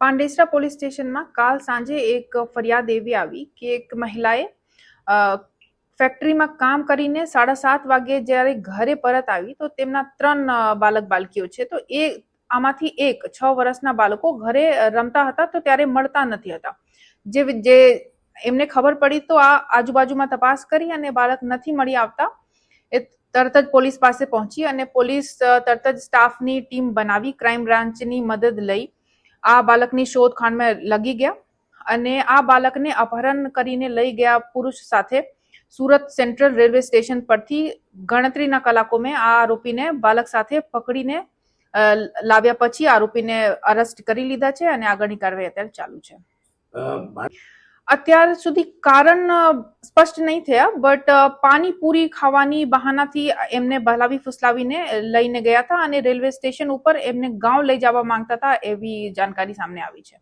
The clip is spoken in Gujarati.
પાંડેસરા પોલીસ સ્ટેશનમાં કાલ સાંજે એક ફરિયાદ એવી આવી કે એક મહિલાએ ફેક્ટરીમાં કામ કરીને 7:30 વાગે જ્યારે ઘરે પરત આવી તો તેમના 3 બાલક બાલકીઓ છે તો એ આમાંથી એક 6 વર્ષના બાળકો ઘરે રમતા હતા તો ત્યારે મળતા નથી હતા. જે એમને ખબર પડી તો આ આજુબાજુમાં તપાસ કરી અને બાળક નથી મળી આવતા એ તરત જ પોલીસ પાસે પહોંચી અને પોલીસ તરત જ સ્ટાફની ટીમ બનાવી ક્રાઇમ બ્રાન્ચની મદદ લઈ આ બાળકની શોધખોળમાં લગી ગયા અને આ બાળકને અપહરણ કરીને લઈ ગયા પુરુષ સાથે સુરત સેન્ટ્રલ રેલવે સ્ટેશન પરથી ગણતરીના કલાકોમાં આ આરોપીને બાળક સાથે પકડીને લાવ્યા પછી આરોપીને અરેસ્ટ કરી લીધા છે અને આગળની કાર્યવાહી અત્યારે ચાલુ છે. અત્યાર સુધી કારણ સ્પષ્ટ નહીં થયા, બટ પાણીપુરી ખાવાની બહાનાથી એમને બહલાવી ફુસલાવીને લઈને ગયા હતા અને રેલવે સ્ટેશન ઉપર એમને ગાંવ લઈ જવા માંગતા હતા એવી જાણકારી સામે આવી છે.